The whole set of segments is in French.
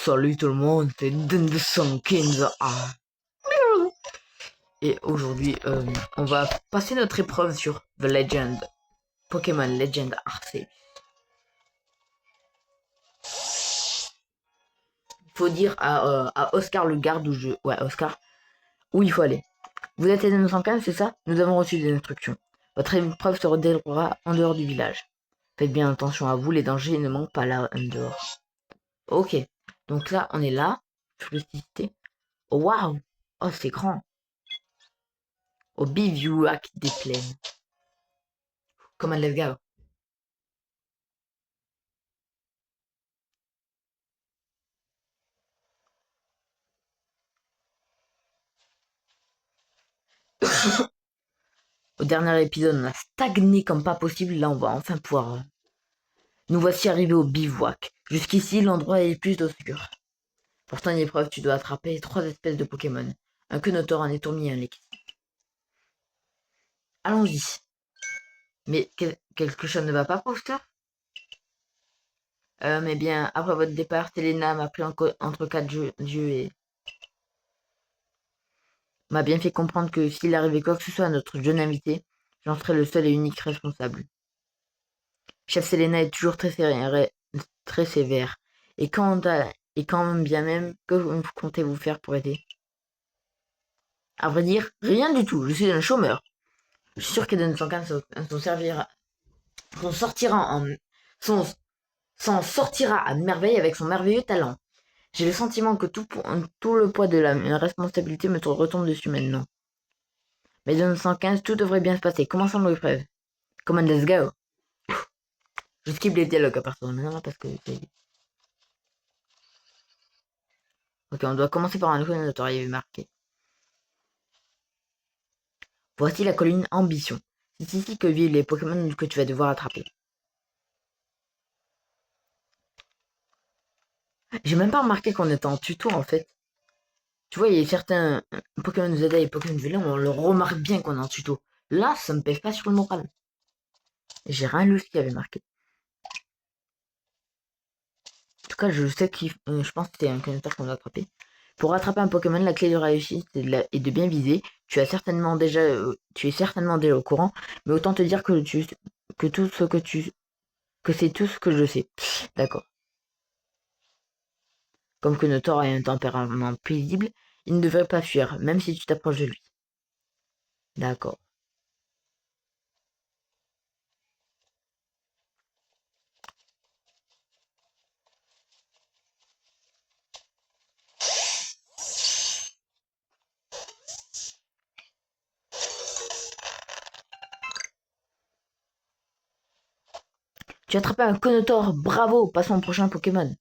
Salut tout le monde, c'est Dun215. Et aujourd'hui, on va passer notre épreuve sur The Legend. Pokémon Legend Arceus. Il faut dire à Oscar le garde Oscar, où il faut aller. Vous êtes N215, c'est ça? Nous avons reçu des instructions. Votre épreuve se déroulera en dehors du village. Faites bien attention à vous, les dangers ne manquent pas là en dehors. Ok, donc là, on est là. Je peux citer. Oh waouh! Oh, c'est grand. Au bivouac des plaines. Comment let's go. Au dernier épisode, on a stagné comme pas possible. Là, on va enfin pouvoir. Nous voici arrivés au bivouac. Jusqu'ici, l'endroit est plus obscur. Pour ton épreuve, tu dois attraper 3 espèces de Pokémon. Un Quenotor, un Étourmi et un Lex. Allons-y. Mais quelque chose ne va pas, professeur? Mais bien, après votre départ, Selena m'a pris entre 4 dieux et m'a bien fait comprendre que s'il arrivait quoi que ce soit à notre jeune invité, j'en serais le seul et unique responsable. Chef Selena est toujours très sévère. Et quand bien même, que comptez-vous faire pour aider? À vrai dire, rien du tout. Je suis un chômeur. Je suis sûr qu'Eden 115 s'en sortira à merveille avec son merveilleux talent. J'ai le sentiment que tout le poids de la responsabilité me retombe dessus maintenant. Mais Eden 115, tout devrait bien se passer. Commençons l'épreuve. Come on, let's go. Je skip les dialogues à partir de maintenant parce que c'est... Ok, on doit commencer par un Quenotor, il est marqué. Voici la colline Ambition. C'est ici que vivent les Pokémon que tu vas devoir attraper. J'ai même pas remarqué qu'on était en tuto en fait. Tu vois, il y a certains Pokémon ZA et Pokémon Violet, on le remarque bien qu'on est en tuto. Là, ça me pèse pas sur le moral. J'ai rien lu ce qu'il y avait marqué. En tout cas, je sais je pense que c'est un Quenotor qu'on doit attraper. Pour attraper un Pokémon, la clé de réussite est de bien viser. Tu es certainement déjà au courant, mais autant te dire que c'est tout ce que je sais. D'accord. Comme Quenotor a un tempérament paisible, il ne devrait pas fuir, même si tu t'approches de lui. D'accord. Tu as attrapé un Quenotor, bravo, passons au prochain Pokémon.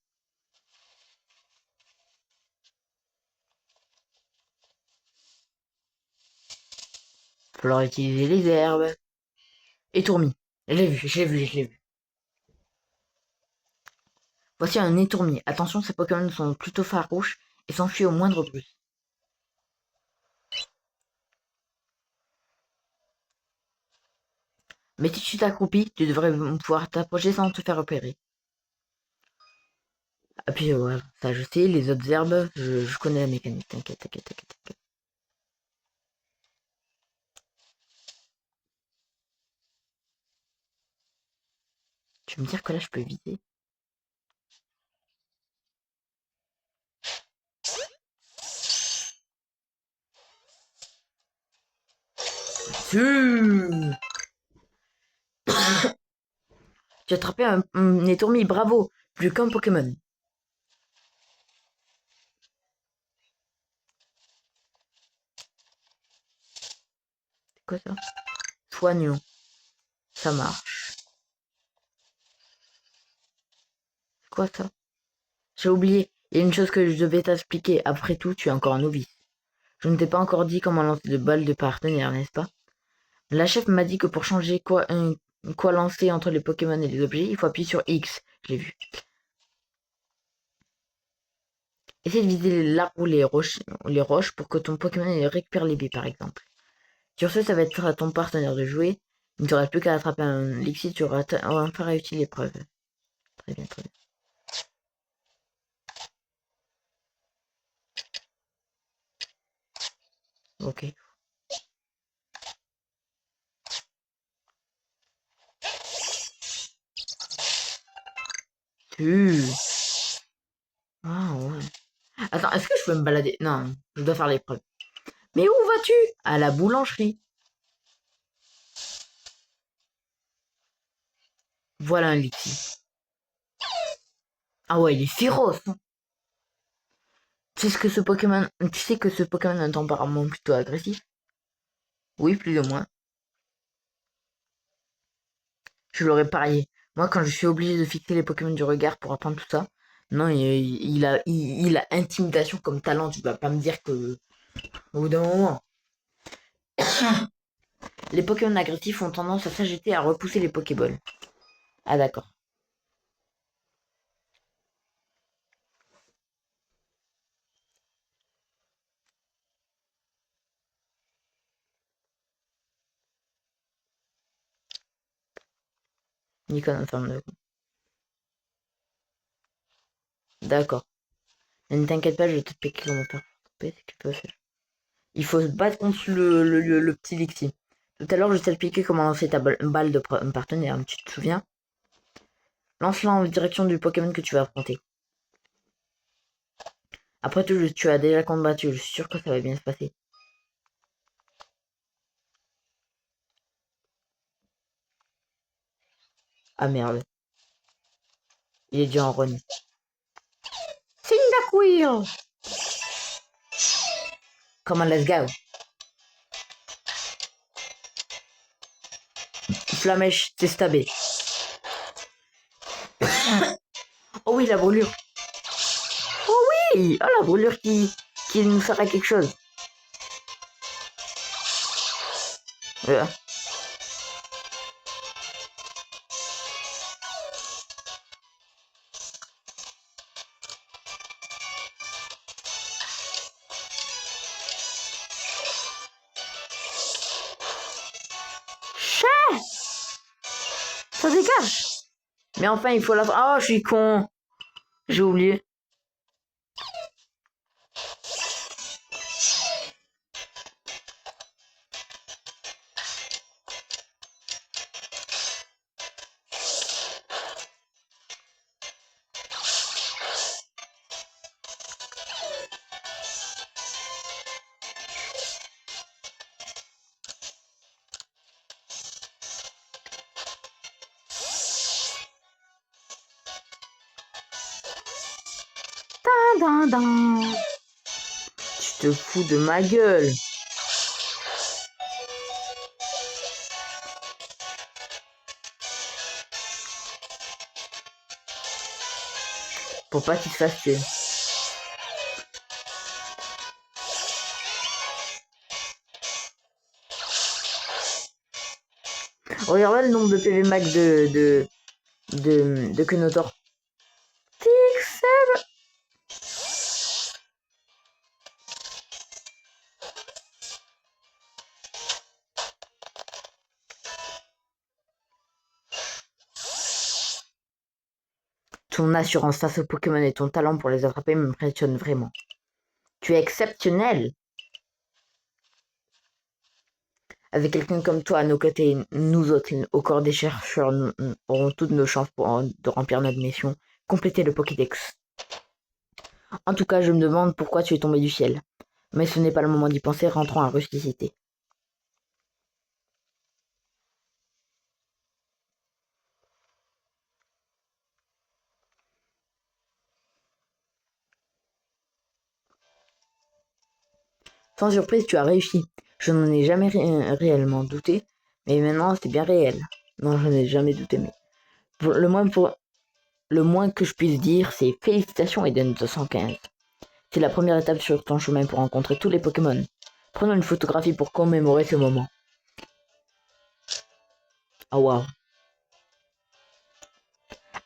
Il va falloir utiliser les herbes. Étourmi. Je l'ai vu. Voici un étourmi. Attention, ces Pokémon sont plutôt farouches et s'enfuient au moindre bruit. Mais si tu t'accroupis, tu devrais pouvoir t'approcher sans te faire repérer. Ah puis voilà, ça je sais, les autres herbes, je connais la mécanique, t'inquiète. Tu veux me dire que là je peux viser? Tu as attrapé un étourmi, bravo! Plus qu'un Pokémon. C'est quoi ça? Soignons. Ça marche. C'est quoi ça? J'ai oublié. Il y a une chose que je devais t'expliquer. Après tout, tu es encore un novice. Je ne t'ai pas encore dit comment lancer de balles de partenaire, n'est-ce pas? La chef m'a dit que pour changer quoi lancer entre les Pokémon et les objets, il faut appuyer sur X. Je l'ai vu. Essaye de viser l'arbre ou les roches pour que ton Pokémon récupère les baies, par exemple. Sur ce, ça va être à ton partenaire de jouer. Il ne te reste plus qu'à attraper un Lixi, tu auras enfin réussi l'épreuve. Très bien. Ok. Ah ouais. Attends, est-ce que je peux me balader? Non, je dois faire l'épreuve. Mais où vas-tu? À la boulangerie. Voilà un Lixi. Ah ouais, il est féroce, hein. Tu sais que ce Pokémon a un tempérament plutôt agressif? Oui, plus ou moins. Je l'aurais parié. Moi, quand je suis obligé de fixer les Pokémon du regard pour apprendre tout ça, non, il a intimidation comme talent. Tu vas pas me dire que, au bout d'un moment, les Pokémon agressifs ont tendance à s'agiter et à repousser les Pokéballs. Ah d'accord. Nikon informe de. D'accord. Mais ne t'inquiète pas, je vais t'expliquer comment faire. Il faut se battre contre le petit Lixi. Tout à l'heure, je t'ai expliqué comment lancer ta balle de partenaire, tu te souviens? Lance-la en direction du Pokémon que tu vas affronter. Après tout, tu as déjà combattu, je suis sûr que ça va bien se passer. Ah merde, il est déjà en run. Cyndaquil! Come on, let's go. Flamèche, c'est stabé. Oh oui, la brûlure. Oh oui! Oh la brûlure qui nous sert à quelque chose. Euh, Chat! Ça dégage! Mais enfin, il faut la. Oh, je suis con! J'ai oublié. Dan, dan. Tu te fous de ma gueule. Pour pas qu'il se fasse tuer. Regarde le nombre de PV max de Kenotor. Ton assurance face aux Pokémon et ton talent pour les attraper m'impressionnent vraiment. Tu es exceptionnel. Avec quelqu'un comme toi à nos côtés, nous autres, au corps des chercheurs, nous aurons toutes nos chances de remplir notre mission, compléter le Pokédex. En tout cas, je me demande pourquoi tu es tombé du ciel. Mais ce n'est pas le moment d'y penser, rentrons à Rusticité. Sans surprise, tu as réussi. Je n'en ai jamais réellement douté, mais maintenant c'est bien réel. Non, je n'ai jamais douté, mais le moins que je puisse dire, c'est félicitations Eden 215. C'est la première étape sur ton chemin pour rencontrer tous les Pokémon. Prenons une photographie pour commémorer ce moment. Ah waouh.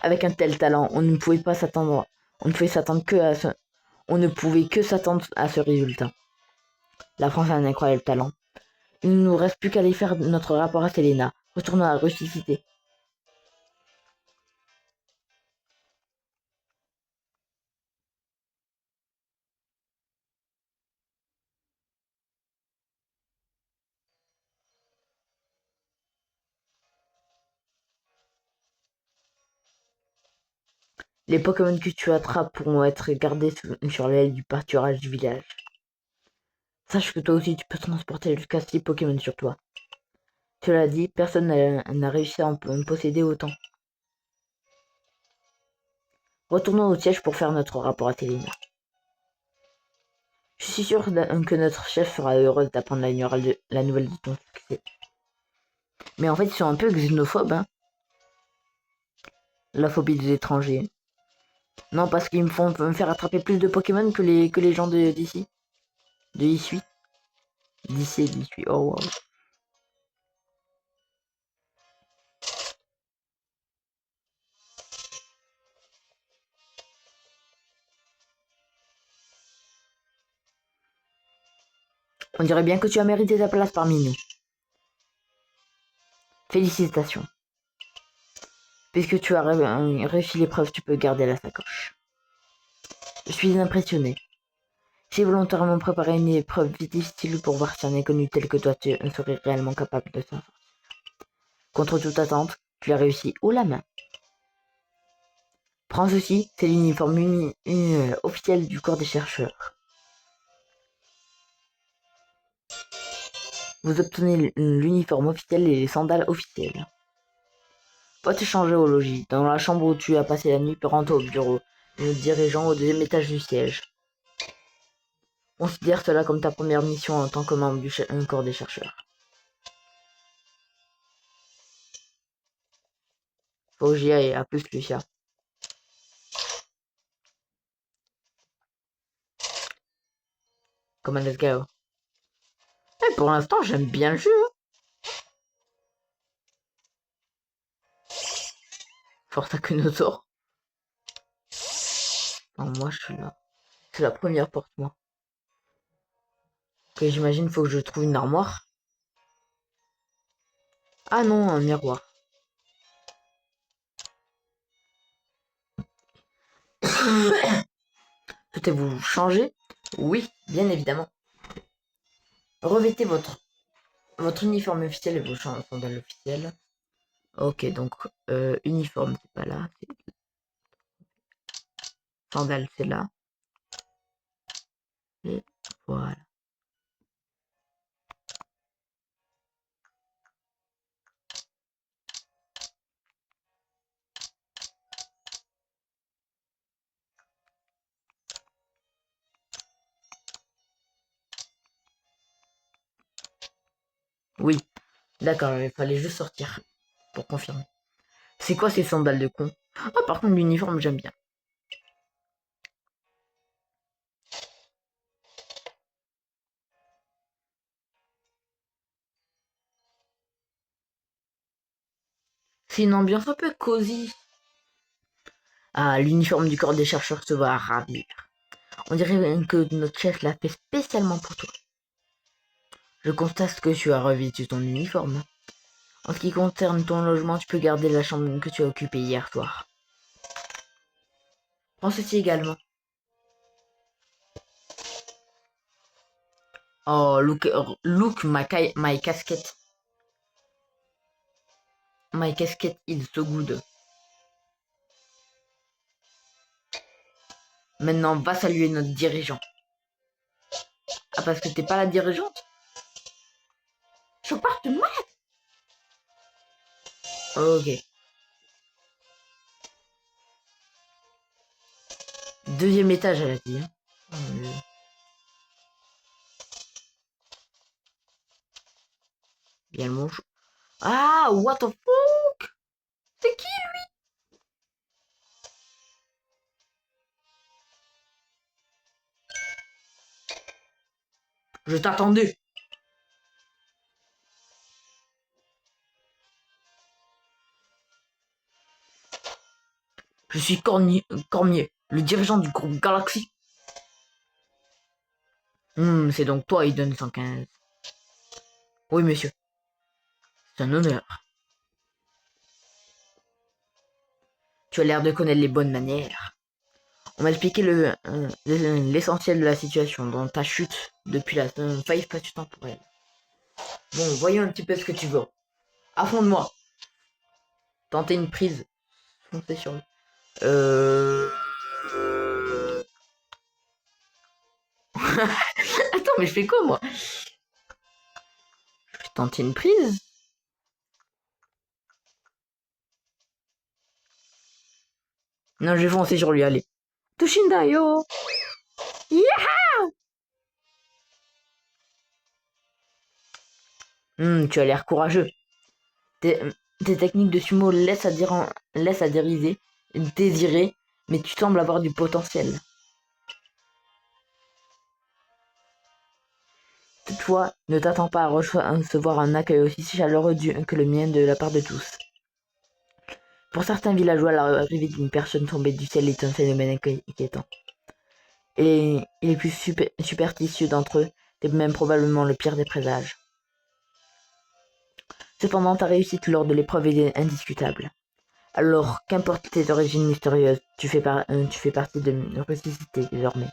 Avec un tel talent, on ne pouvait pas s'attendre. On ne pouvait s'attendre que à ce. On ne pouvait que s'attendre à ce résultat. La France a un incroyable talent. Il ne nous reste plus qu'à aller faire notre rapport à Selena. Retournons à Rusticité. Les Pokémon que tu attrapes pourront être gardés sur l'aile du pâturage du village. Sache que toi aussi tu peux transporter jusqu'à 6 Pokémon sur toi. Cela dit, personne n'a réussi à en posséder autant. Retournons au siège pour faire notre rapport à Téléna. Je suis sûr que notre chef sera heureuse d'apprendre la nouvelle de ton succès. Mais en fait, ils sont un peu xénophobes, hein. La phobie des étrangers. Non, parce qu'ils me font me faire attraper plus de Pokémon que les gens d'ici. De ici. D'ici. Oh wow. On dirait bien que tu as mérité ta place parmi nous. Félicitations. Puisque tu as réussi l'épreuve, tu peux garder la sacoche. Je suis impressionné. J'ai volontairement préparé une épreuve difficile pour voir si un inconnu tel que toi tu serais réellement capable de ça. Contre toute attente, tu as réussi haut la main. Prends ceci, c'est l'uniforme officiel du corps des chercheurs. Vous obtenez l'uniforme officiel et les sandales officielles. Va te changer au logis, dans la chambre où tu as passé la nuit, puis rentre au bureau, le dirigeant au deuxième étage du siège. Considère cela comme ta première mission en tant que membre du corps des chercheurs. Faut que j'y aille, à plus Lucia. Come on, let's go. Et pour l'instant, j'aime bien le jeu. Force à Kunosaur. Non, moi je suis là. C'est la première porte, moi. Ok, j'imagine faut que je trouve une armoire. Ah non, un miroir. Souhaitez-vous changer? Oui, bien évidemment. Revêtez votre uniforme officiel et vos sandales officielles. Ok, donc uniforme, c'est pas là. Sandales, c'est là. Et voilà. Oui, d'accord, il fallait juste sortir pour confirmer. C'est quoi ces sandales de con? Ah, par contre, l'uniforme, j'aime bien. C'est une ambiance un peu cosy. Ah, l'uniforme du corps des chercheurs se va ravir. On dirait que notre chef l'a fait spécialement pour toi. Je constate que tu as revêtu ton uniforme. En ce qui concerne ton logement, tu peux garder la chambre que tu as occupée hier soir. Prends ceci également. Oh, look my casquette. My casquette is so good. Maintenant, va saluer notre dirigeant. Ah, parce que t'es pas la dirigeante? Je parte mal. Ok. Deuxième étage, elle a dit. Il y a le manche. Ah, what the fuck? C'est qui? Je t'attendais. Je suis Cormier, le dirigeant du groupe Galaxy. C'est donc toi, Eden 115. Oui, monsieur. C'est un honneur. Tu as l'air de connaître les bonnes manières. On m'a expliqué l'essentiel de la situation, dans ta chute depuis la faille spatio-temporelle. Bon, voyons un petit peu ce que tu veux. À fond de moi. Tenter une prise. Foncez sur lui. Euh... Attends, mais je fais quoi, moi? Je vais tenter une prise. Non, je vais foncer sur lui, allez. Toshinda, yo! Yeah. Tu as l'air courageux. Tes, tes techniques de sumo laissent à désirer, mais tu sembles avoir du potentiel. Toutefois, ne t'attends pas à recevoir un accueil aussi chaleureux que le mien de la part de tous. Pour certains villageois, l'arrivée d'une personne tombée du ciel est un phénomène inquiétant. Et les plus superstitieux d'entre eux, c'est même probablement le pire des présages. Cependant, ta réussite lors de l'épreuve est indiscutable. Alors, qu'importe tes origines mystérieuses, tu fais partie de ressuscité désormais.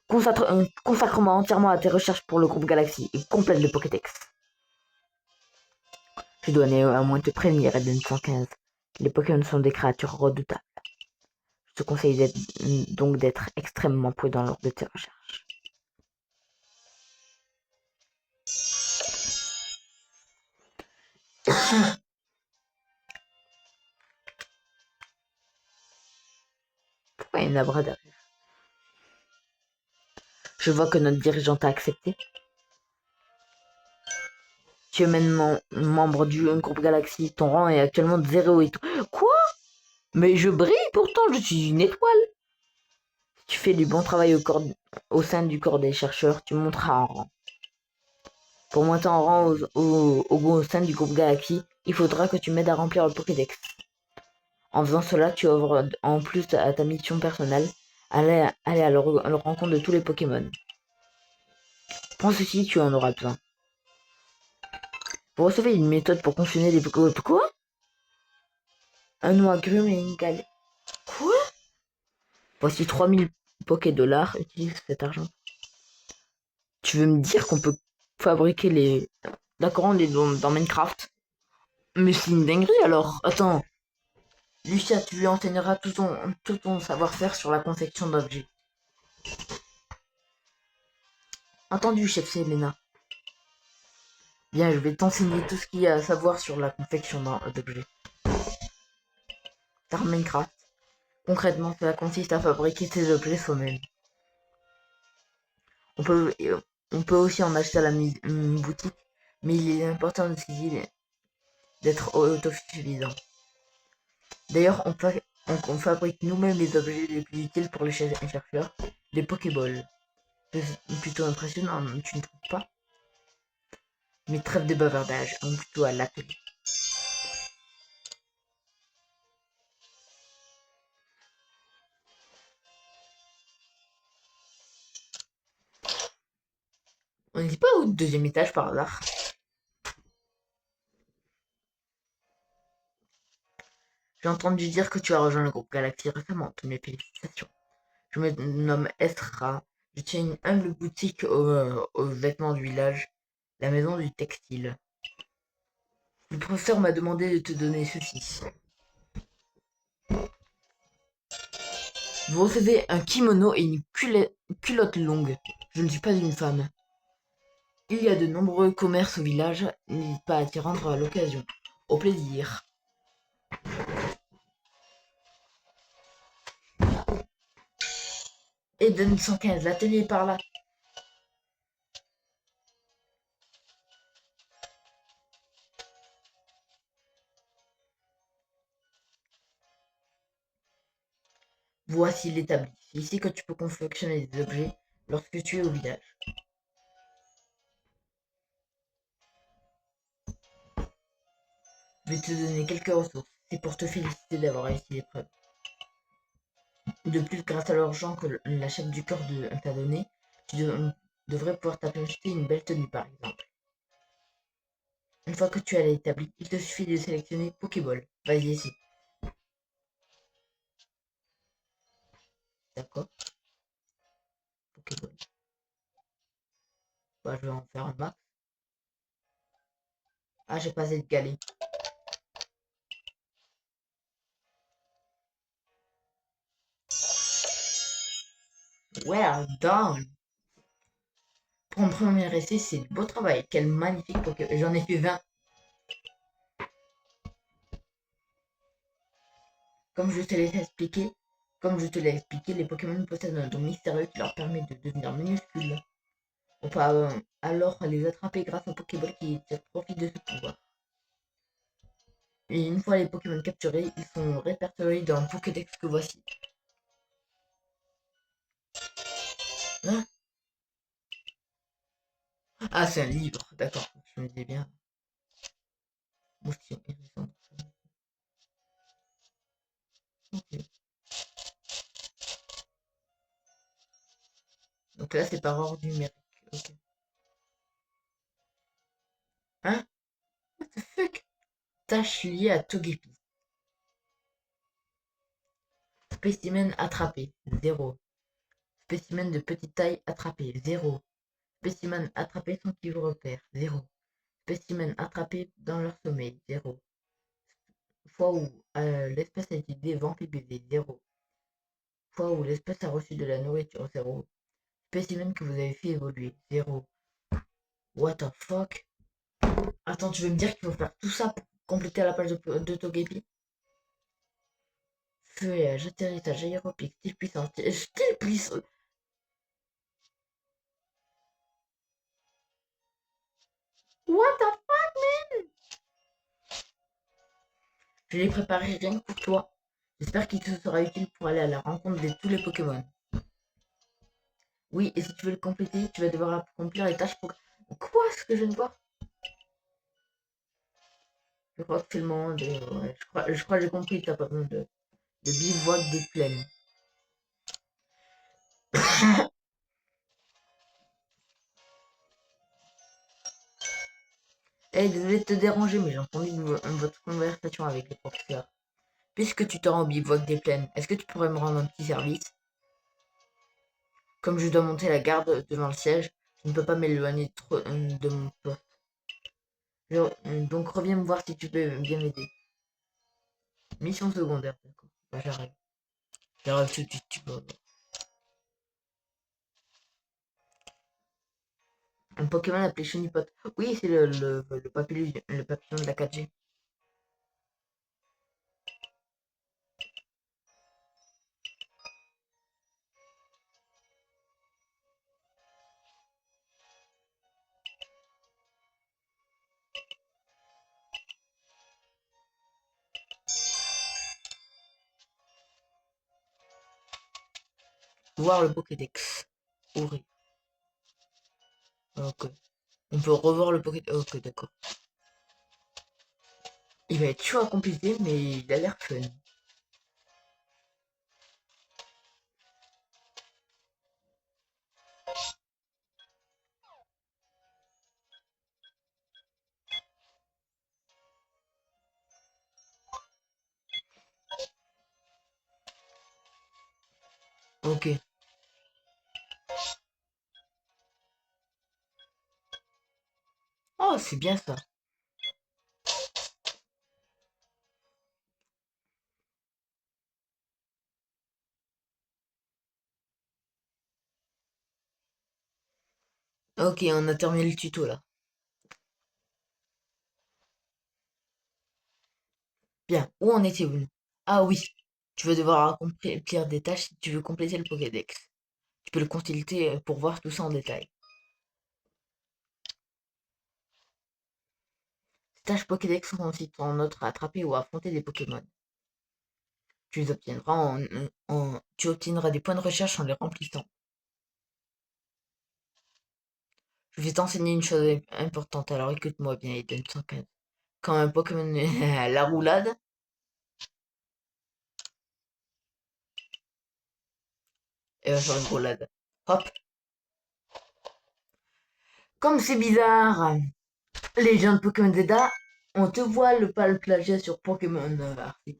Consacre-moi entièrement à tes recherches pour le groupe Galaxy et complète le Pokédex. Je dois néanmoins te prévenir, Eden 115. Les Pokémon sont des créatures redoutables. Je te conseille donc d'être extrêmement prudent lors de tes recherches. Pourquoi il y a une abra derrière? Je vois que notre dirigeant t'a accepté. Tu es maintenant membre du groupe Galaxy. Ton rang est actuellement de 0 et tout. Quoi? Mais je brille pourtant, je suis une étoile. Si tu fais du bon travail au sein du corps des chercheurs, tu monteras en rang. Pour monter en rang au sein du groupe Galaxy, il faudra que tu m'aides à remplir le Pokédex. En faisant cela, tu ouvres en plus à ta mission personnelle, aller à la rencontre de tous les Pokémon. Pense aussi, tu en auras besoin. Vous recevez une méthode pour confiner les Pokémon. Quoi? Un noix agrume et une galette. Quoi? Voici 3000 Poké-dollars. Utilise cet argent. Tu veux me dire qu'on peut fabriquer les... D'accord, on est dans Minecraft. Mais c'est une dinguerie alors. Attends. Lucia, tu lui enseigneras tout ton savoir-faire sur la confection d'objets. Entendu, chef Selena. Bien, je vais t'enseigner tout ce qu'il y a à savoir sur la confection d'objets. Par Minecraft. Concrètement, cela consiste à fabriquer ces objets soi-même. On peut, on peut aussi en acheter à la boutique, mais il est important d'être autosuffisant. D'ailleurs, on fabrique nous-mêmes les objets les plus utiles pour les chercheurs, les Pokéballs. C'est plutôt impressionnant, tu ne trouves pas? Mais trêve de bavardage, on plutôt à l'atelier. On ne dit pas au deuxième étage par hasard. J'ai entendu dire que tu as rejoint le groupe Galaxy récemment, toutes mes félicitations. Je me nomme Estra, je tiens une humble boutique aux vêtements du village, la maison du textile. Le professeur m'a demandé de te donner ceci. Vous recevez un kimono et une culotte longue. Je ne suis pas une femme. Il y a de nombreux commerces au village, n'hésite pas à t'y rendre à l'occasion. Au plaisir. Eden 115, l'atelier est par là. Voici l'établi. C'est ici que tu peux confectionner des objets lorsque tu es au village. Je vais te donner quelques ressources. C'est pour te féliciter d'avoir réussi l'épreuve. De plus, grâce à l'argent que la chef du corps t'a donné, devrais pouvoir t'acheter une belle tenue par exemple. Une fois que tu as l'établi, il te suffit de sélectionner Pokéball. Vas-y ici. D'accord? Pokéball. Bah, je vais en faire un max. Ah, j'ai pas assez de galets. Well done. Pour un premier essai, c'est du beau travail. Quel magnifique Pokémon. J'en ai fait 20. Comme je te l'ai expliqué, les Pokémon possèdent un don mystérieux qui leur permet de devenir minuscules. On peut alors les attraper grâce aux Pokéball qui profitent de ce pouvoir. Et une fois les Pokémon capturés, ils sont répertoriés dans le Pokédex que voici. Hein? Ah, c'est un livre, d'accord. Je me disais bien. Moustion hérissante. Ok. Donc là, c'est par ordre numérique. Ok. Hein? What the fuck? Tâche liée à Togepi. Spécimen attrapé, 0. Spécimen de petite taille attrapé, 0. Spécimen attrapé sans qu'il vous repère, 0. Spécimen attrapé dans leur sommeil, 0. Fois où l'espèce a été vampirisée, 0. Fois où l'espèce a reçu de la nourriture, 0. Spécimen que vous avez fait évoluer, 0. What the fuck? Attends, tu veux me dire qu'il faut faire tout ça pour compléter la page de Togepi? Feuillage, atterrissage, aéropique, style puissant, style puissant. What the fuck, man? Je l'ai préparé rien que pour toi. J'espère qu'il te sera utile pour aller à la rencontre de tous les Pokémon. Oui, et si tu veux le compléter, tu vas devoir accomplir les tâches pour... Quoi, ce que je viens de voir? Je crois que c'est le moment de... Ouais, je crois que j'ai compris, t'as pas besoin de bivouac des plaines. Eh, désolé de te déranger, mais j'ai entendu votre conversation avec le professeur. Puisque tu te rends au bivouac des plaines, est-ce que tu pourrais me rendre un petit service? Comme je dois monter la garde devant le siège, je ne peux pas m'éloigner trop de mon poste. Donc reviens me voir si tu peux bien m'aider. Mission secondaire, d'accord. Bah, j'arrive. J'arrive tout de suite, tu peux. Un Pokémon appelé Chunipot. Oui, c'est le papillon de la 4G. Voir le Pokédex. Ouvrir. Ok. On peut revoir le Pokédex. Ok, d'accord. Il va être chaud à compléter, mais il a l'air fun. Ok. Oh, c'est bien ça. Ok, on a terminé le tuto là. Bien, où en étiez-vous? Ah oui, tu vas devoir accomplir des tâches si tu veux compléter le Pokédex. Tu peux le consulter pour voir tout ça en détail. Ces tâches Pokédex consistent en outre à attraper ou à affronter des Pokémon. Tu obtiendras des points de recherche en les remplissant. Je vais t'enseigner une chose importante, alors écoute-moi bien, Eden 115. Quand un Pokémon est à la roulade, elle va faire une roulade. Hop. Comme c'est bizarre, les gens de Pokémon Zeta, on te voit pas le plagiat sur Pokémon Arceus.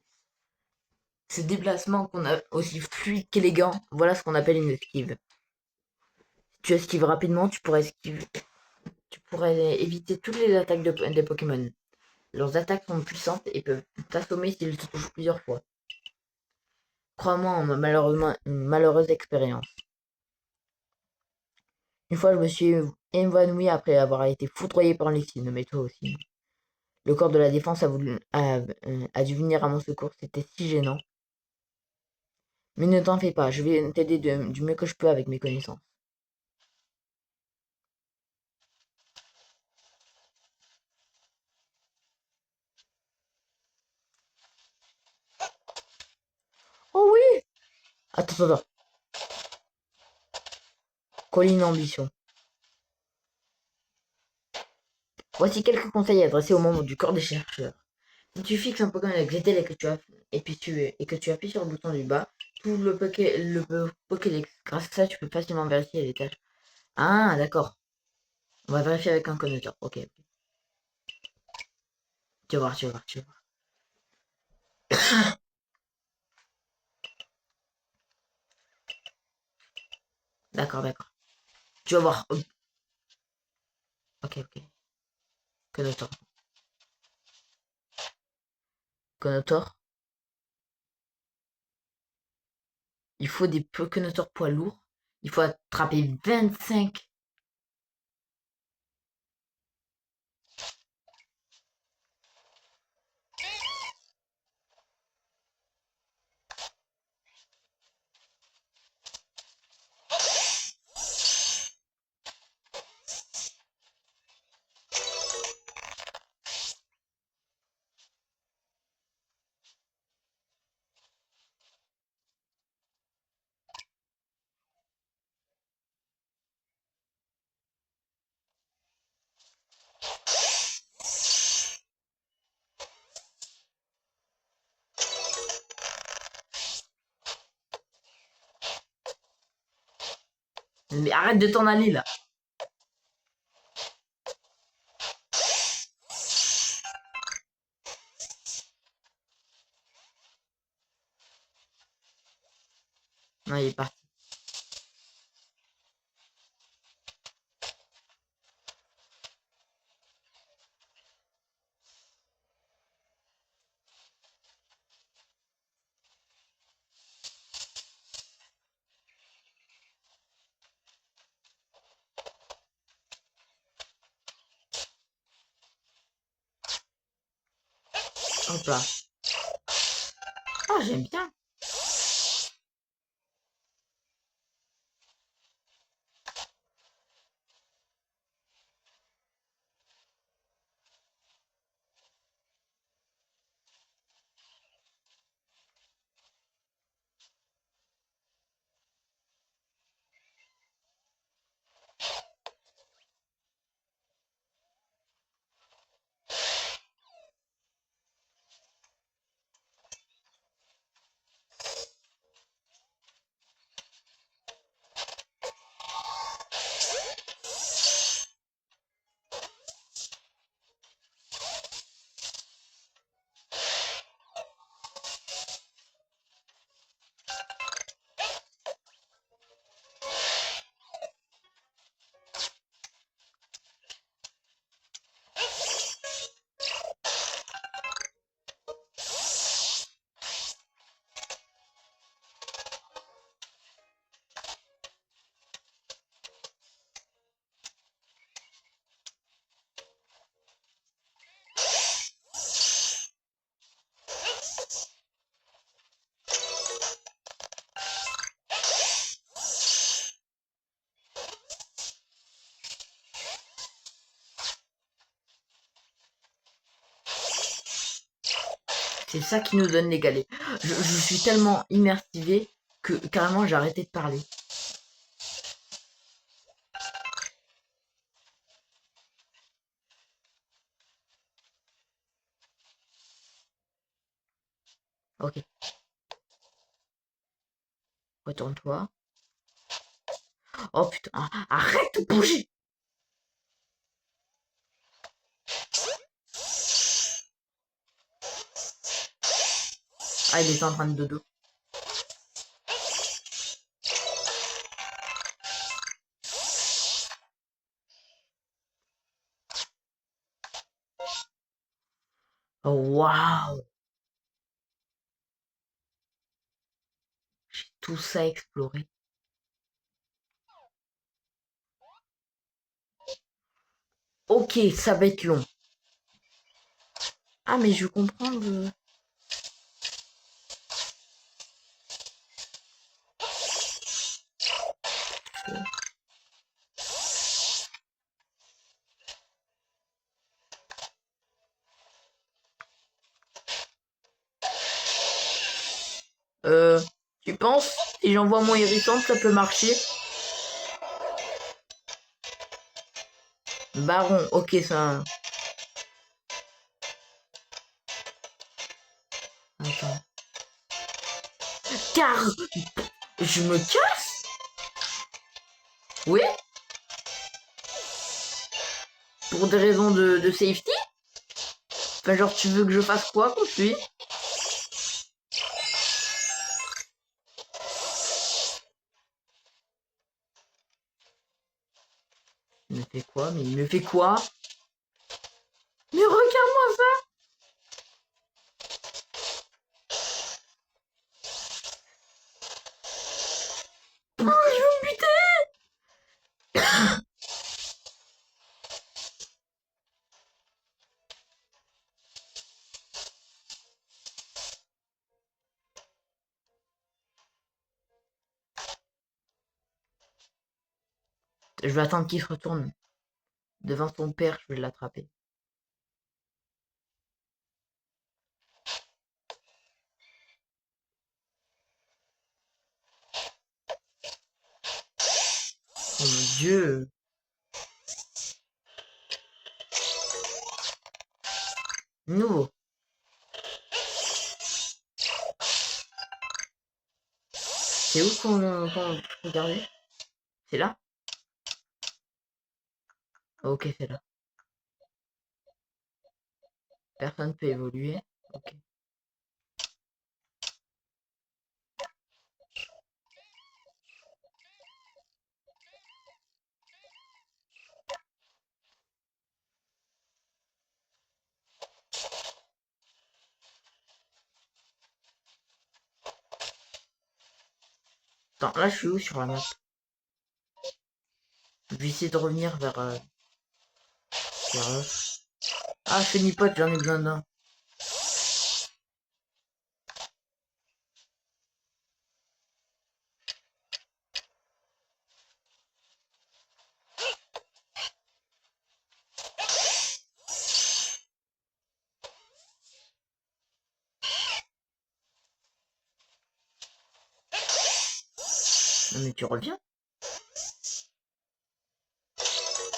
Ce déplacement qu'on a aussi fluide qu'élégant, voilà ce qu'on appelle une esquive. Si tu esquives rapidement, tu pourrais éviter toutes les attaques des Pokémon. Leurs attaques sont puissantes et peuvent t'assommer s'ils te touchent plusieurs fois. Crois-moi en ma malheureuse expérience. Une fois, je me suis évanoui après avoir été foudroyé par les cygnes, mais toi aussi. Le corps de la défense a dû venir à mon secours, c'était si gênant. Mais ne t'en fais pas, je vais t'aider du mieux que je peux avec mes connaissances. Oh oui! Attends, attends, colline ambition. Voici quelques conseils adressés aux membres du corps des chercheurs. Si tu fixes un Pokémon avec GTL et que tu appuies sur le bouton du bas, tout le Pokédex. Grâce à ça, tu peux facilement vérifier les tâches. Ah, d'accord. On va vérifier avec un connoteur. Ok. Tu vas voir, tu vas voir, tu vas voir. D'accord, d'accord. Tu vas voir. Ok, ok. Connoteur. Connoteur. Il faut des connoteurs poids lourds. Il faut attraper 25. Mais arrête de t'en aller là. Non, il est parti. Hop là. Ah, j'aime bien. C'est ça qui nous donne les galets. Je suis tellement immersivé que carrément j'ai arrêté de parler. Ok, retourne-toi. Oh putain, arrête de bouger. Ah, il est en train de dodo. Oh, waouh. Tout ça exploré. Ok, ça va être long. Ah, mais je comprends le... Euh, tu penses, si j'envoie mon hérisson, ça peut marcher? Baron, ok, ça... Attends. Car... Je me casse? Oui? Pour des raisons de safety? Enfin, genre, tu veux que je fasse quoi contre lui? Il me fait quoi? Mais il me fait quoi? Mais regarde-moi ça! Oh, je veux me buter! Je vais attendre qu'il se retourne. Devant son père, je vais l'attraper. Oh mon dieu! Nouveau. C'est où qu'on regardait? C'est là? Ok, c'est là. Personne peut évoluer. Ok. Attends, là je suis où sur la map? Je vais essayer de revenir vers l'autre. Ah, Chenipote, j'en ai besoin d'un. Non mais tu reviens?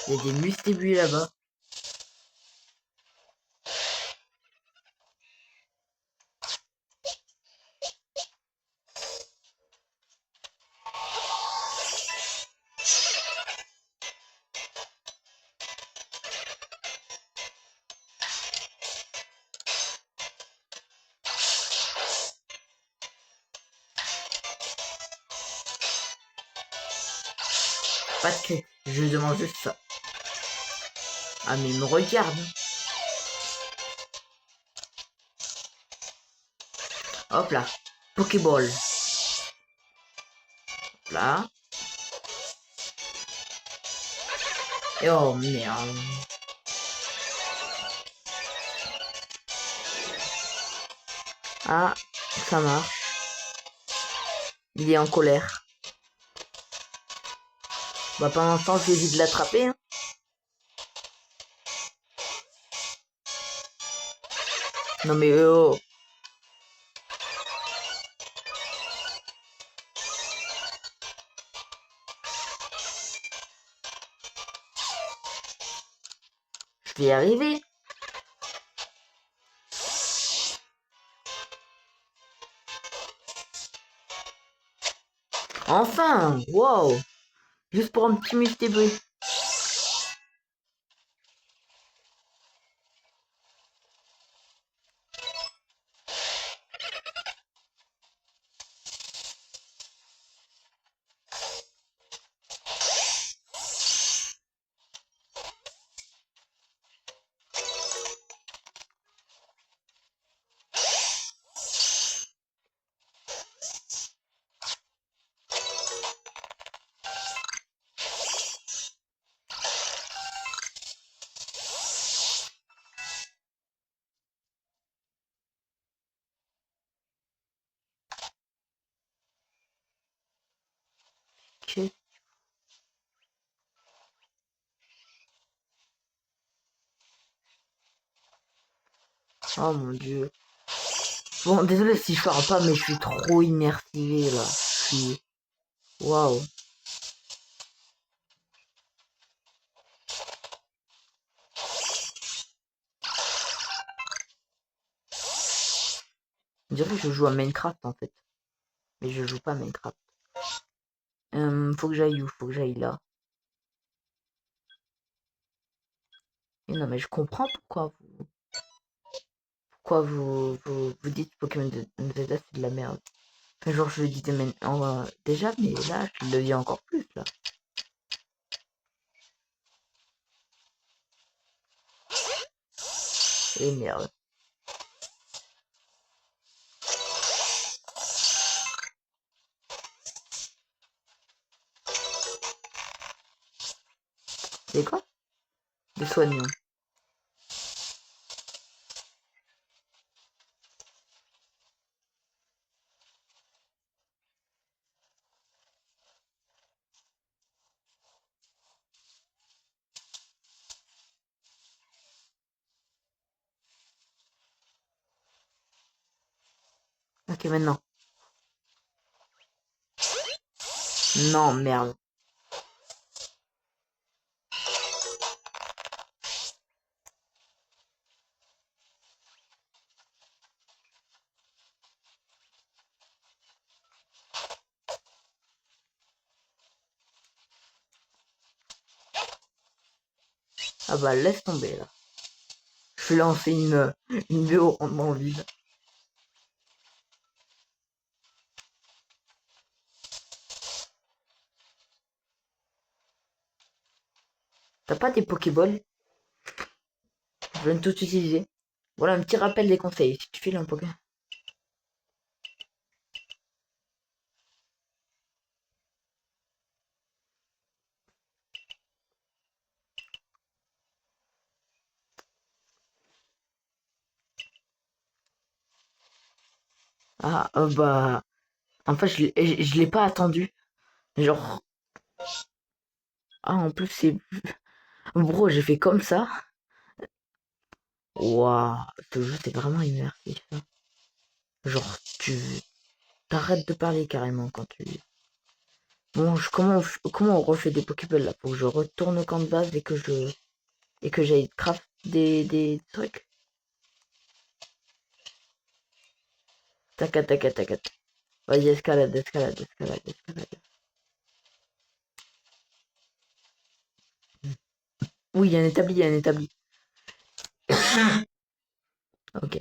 Il y a des mustébulés là-bas. Pas de cri. Je demande juste ça. Ah mais il me regarde. Hop là. Pokéball. Hop là. Et oh merde. Ah, ça marche. Il est en colère. Bah pendant ce temps, je vais essayer de l'attraper. Hein. Non mais oh. Je vais y arriver. Enfin. Wow. Juste pour un petit mustébé. Oh mon dieu. Bon, désolé si je parle pas, mais je suis trop immersivé là. Je suis. Waouh. On dirait que je joue à Minecraft en fait. Mais je joue pas à Minecraft. Faut que j'aille où? Faut que j'aille là. Et non, mais je comprends pourquoi vous dites Pokémon de Zelda c'est de la merde. Enfin, genre, je le disais déjà, mais là, je le dis encore plus là. Et merde. C'est quoi? Des soignants. Ok, maintenant. Non, merde. Ah bah, laisse tomber là. Je vais lancer une vidéo au rendement vide. T'as pas des Pokéballs? Je viens de tout utiliser. Voilà un petit rappel des conseils. Si tu files un Poké. Ah, bah. En fait, je l'ai pas attendu. Genre. Ah, en plus, c'est. Bro, j'ai fait comme ça. Waouh. Ce jeu, c'est vraiment immersif, hein. Genre, tu. T'arrêtes de parler carrément quand tu. Bon, comment on refait des Pokéballs là? Faut que je retourne au camp de base et que je. Et que j'aille craft des trucs. Tacat, tacat, tacat. Vas-y, escalade, escalade, escalade, escalade. Oui, il y a un établi, il y a un établi. Ok.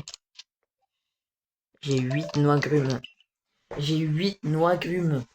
J'ai 8 noix grumes. J'ai 8 noix grumes.